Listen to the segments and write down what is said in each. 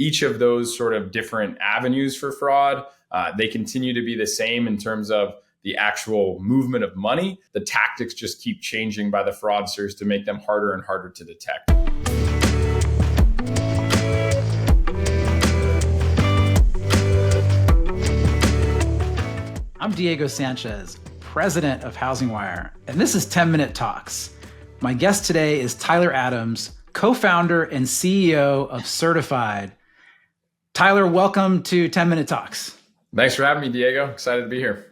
Each of those sort of different avenues for fraud, they continue to be the same in terms of the actual movement of money. The tactics just keep changing by the fraudsters to make them harder and harder to detect. I'm Diego Sanchez, president of HousingWire, and this is 10-Minute Talks. My guest today is Tyler Adams, co-founder and CEO of CertifID. Tyler, welcome to 10-Minute Talks. Thanks for having me, Diego. Excited to be here.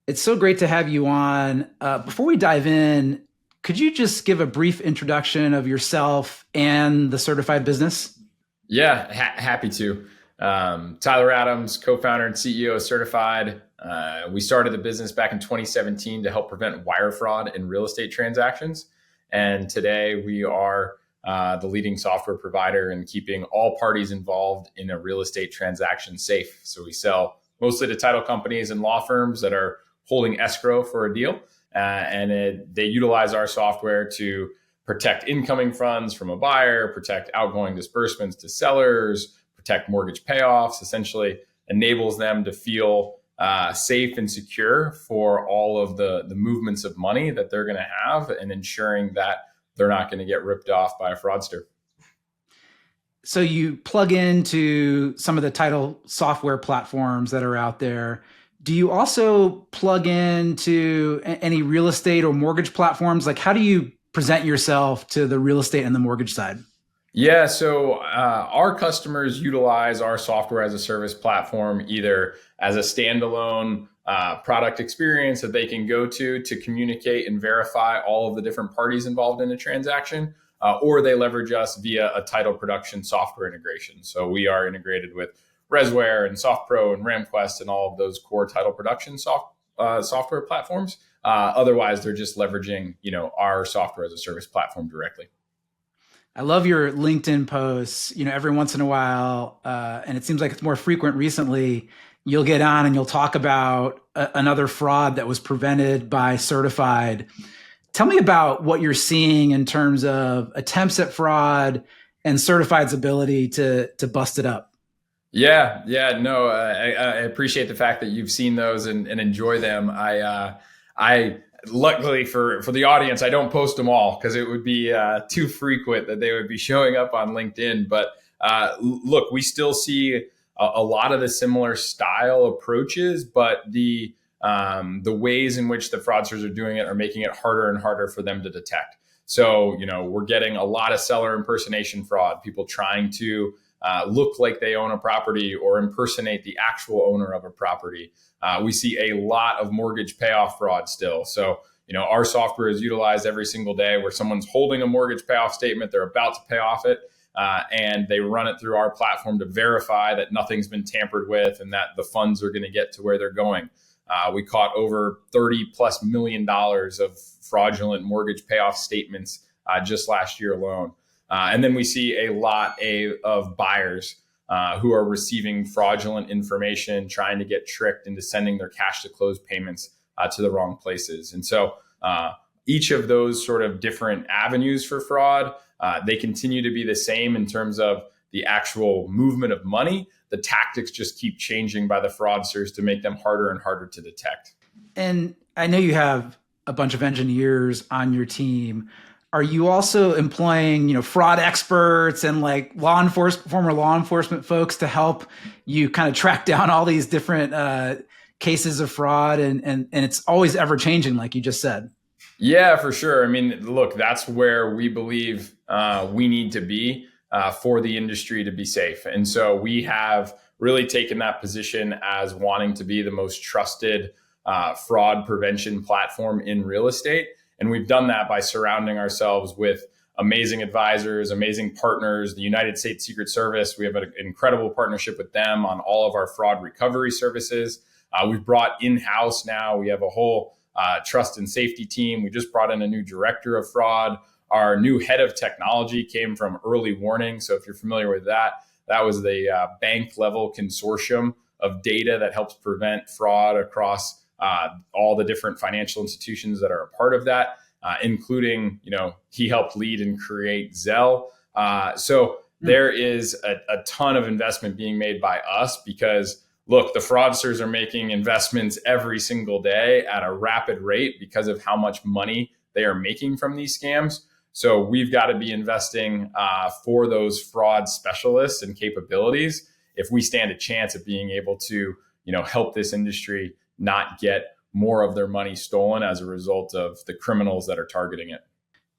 It's so great to have you on. Before we dive in, could you just give a brief introduction of yourself and the CertifID business? Yeah, happy to. Tyler Adams, co-founder and CEO of CertifID. We started the business back in 2017 to help prevent wire fraud in real estate transactions. And today we are the leading software provider in keeping all parties involved in a real estate transaction safe. So we sell mostly to title companies and law firms that are holding escrow for a deal. They utilize our software to protect incoming funds from a buyer, protect outgoing disbursements to sellers, protect mortgage payoffs, essentially enables them to feel safe and secure for all of the movements of money that they're going to have, and ensuring that they're not going to get ripped off by a fraudster. So you plug into some of the title software platforms that are out there. Do you also plug into any real estate or mortgage platforms? Like, how do you present yourself to the real estate and the mortgage side? Yeah, so our customers utilize our software as a service platform either as a standalone product experience that they can go to communicate and verify all of the different parties involved in a transaction, or they leverage us via a title production software integration. So we are integrated with Resware and SoftPro and RamQuest and all of those core title production software platforms. Otherwise, they're just leveraging our software as a service platform directly. I love your LinkedIn posts. Every once in a while, and it seems like it's more frequent recently, you'll get on and you'll talk about another fraud that was prevented by CertifID. Tell me about what you're seeing in terms of attempts at fraud and CertifID's ability to bust it up. Yeah, no, I appreciate the fact that you've seen those and enjoy them. I luckily for the audience, I don't post them all because it would be too frequent that they would be showing up on LinkedIn. But look, we still see a lot of the similar style approaches, but the ways in which the fraudsters are doing it are making it harder and harder for them to detect. So, we're getting a lot of seller impersonation fraud, people trying to look like they own a property or impersonate the actual owner of a property. We see a lot of mortgage payoff fraud still. So, our software is utilized every single day where someone's holding a mortgage payoff statement, they're about to pay off it, and they run it through our platform to verify that nothing's been tampered with and that the funds are going to get to where they're going. We caught over $30+ million of fraudulent mortgage payoff statements just last year alone. And then we see a lot of buyers who are receiving fraudulent information, trying to get tricked into sending their cash to close payments to the wrong places. And so each of those sort of different avenues for fraud, they continue to be the same in terms of the actual movement of money. The tactics just keep changing by the fraudsters to make them harder and harder to detect. And I know you have a bunch of engineers on your team. Are you also employing, fraud experts and like former law enforcement folks to help you kind of track down all these different cases of fraud? And it's always ever changing, like you just said. Yeah, for sure. I mean, look, that's where we believe we need to be for the industry to be safe. And so we have really taken that position as wanting to be the most trusted fraud prevention platform in real estate. And we've done that by surrounding ourselves with amazing advisors, amazing partners, the United States Secret Service. We have an incredible partnership with them on all of our fraud recovery services. We've brought in-house now, we have a whole trust and safety team. We just brought in a new director of fraud. Our new head of technology came from Early Warning. So if you're familiar with that, that was the bank level consortium of data that helps prevent fraud across all the different financial institutions that are a part of that, including, he helped lead and create Zelle. So there is a ton of investment being made by us because look, the fraudsters are making investments every single day at a rapid rate because of how much money they are making from these scams. So we've got to be investing for those fraud specialists and capabilities if we stand a chance of being able to, help this industry not get more of their money stolen as a result of the criminals that are targeting it.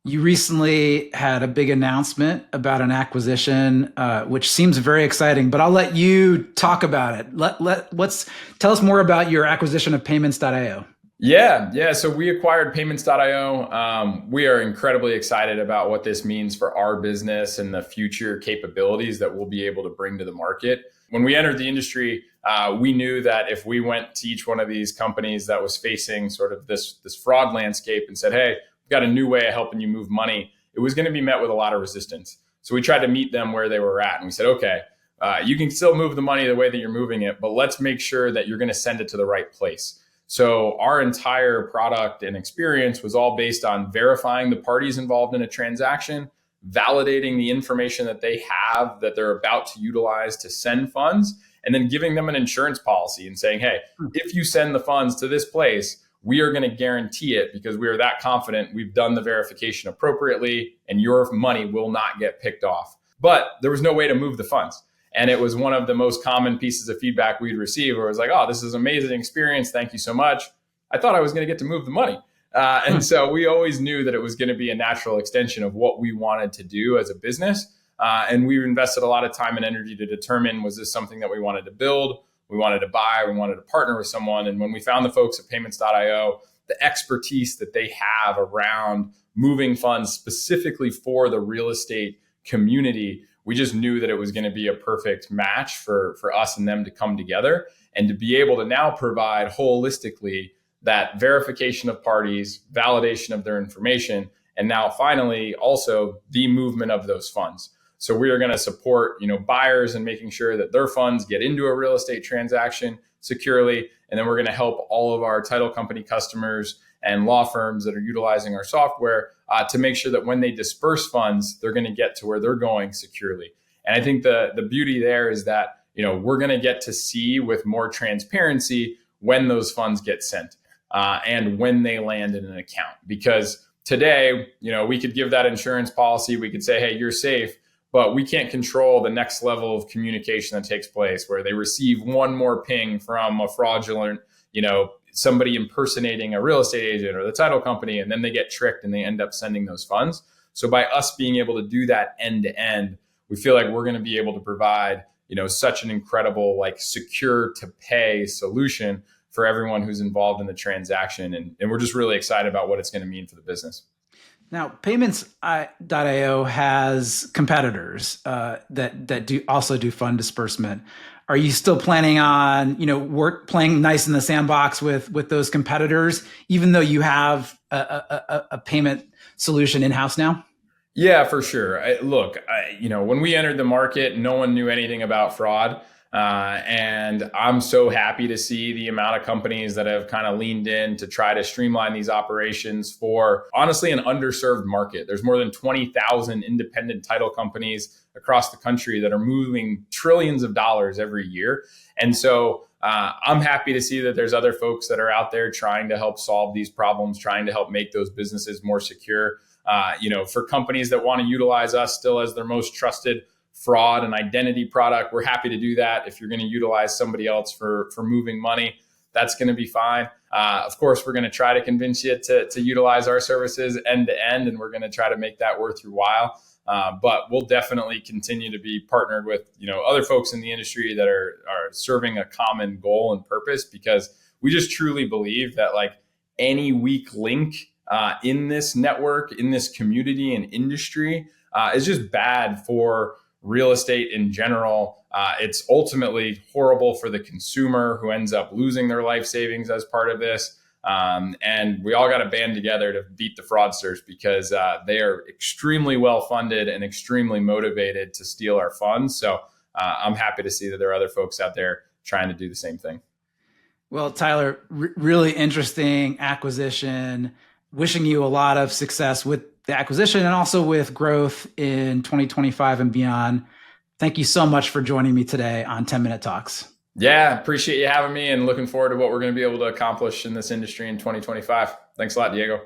You recently had a big announcement about an acquisition, which seems very exciting, but I'll let you talk about it. Let's tell us more about your acquisition of Payments.io. Yeah. So we acquired Payments.io. We are incredibly excited about what this means for our business and the future capabilities that we'll be able to bring to the market. When we entered the industry, we knew that if we went to each one of these companies that was facing sort of this fraud landscape and said, hey, we've got a new way of helping you move money, it was going to be met with a lot of resistance. So we tried to meet them where they were at. And we said, okay, you can still move the money the way that you're moving it, but let's make sure that you're going to send it to the right place. So our entire product and experience was all based on verifying the parties involved in a transaction, validating the information that they have that they're about to utilize to send funds, and then giving them an insurance policy and saying, hey, if you send the funds to this place, we are going to guarantee it because we are that confident we've done the verification appropriately and your money will not get picked off. But there was no way to move the funds. And it was one of the most common pieces of feedback we'd receive where it was like, oh, this is an amazing experience. Thank you so much. I thought I was going to get to move the money. And so we always knew that it was going to be a natural extension of what we wanted to do as a business. And we invested a lot of time and energy to determine, was this something that we wanted to build, we wanted to buy, we wanted to partner with someone. And when we found the folks at Payments.io, the expertise that they have around moving funds specifically for the real estate community, we just knew that it was going to be a perfect match for us and them to come together and to be able to now provide holistically that verification of parties, validation of their information, and now finally also the movement of those funds. So we are going to support, buyers and making sure that their funds get into a real estate transaction securely. And then we're going to help all of our title company customers and law firms that are utilizing our software to make sure that when they disperse funds, they're going to get to where they're going securely. And I think the beauty there is that, we're going to get to see with more transparency when those funds get sent and when they land in an account. Because today, we could give that insurance policy. We could say, hey, you're safe, but we can't control the next level of communication that takes place where they receive one more ping from a fraudulent, somebody impersonating a real estate agent or the title company, and then they get tricked and they end up sending those funds. So by us being able to do that end to end, we feel like we're going to be able to provide, such an incredible, secure to pay solution for everyone who's involved in the transaction. And we're just really excited about what it's going to mean for the business. Now, Payments.io has competitors that do also do fund disbursement. Are you still planning on, playing nice in the sandbox with those competitors, even though you have a payment solution in-house now? Yeah, for sure. When we entered the market, no one knew anything about fraud. And I'm so happy to see the amount of companies that have kind of leaned in to try to streamline these operations for honestly an underserved market. There's more than 20,000 independent title companies across the country that are moving trillions of dollars every year. And so I'm happy to see that there's other folks that are out there trying to help solve these problems, trying to help make those businesses more secure. For companies that want to utilize us still as their most trusted fraud and identity product, we're happy to do that. If you're going to utilize somebody else for moving money, that's going to be fine. Of course, we're going to try to convince you to utilize our services end to end, and we're going to try to make that worth your while. But we'll definitely continue to be partnered with other folks in the industry that are serving a common goal and purpose, because we just truly believe that any weak link in this network, in this community and industry is just bad for real estate in general. It's ultimately horrible for the consumer who ends up losing their life savings as part of this. And we all got to band together to beat the fraudsters, because they are extremely well funded and extremely motivated to steal our funds. So I'm happy to see that there are other folks out there trying to do the same thing. Well, Tyler, really interesting acquisition. Wishing you a lot of success with the acquisition and also with growth in 2025 and beyond. Thank you so much for joining me today on 10-Minute Talks. Yeah, appreciate you having me and looking forward to what we're going to be able to accomplish in this industry in 2025. Thanks a lot, Diego.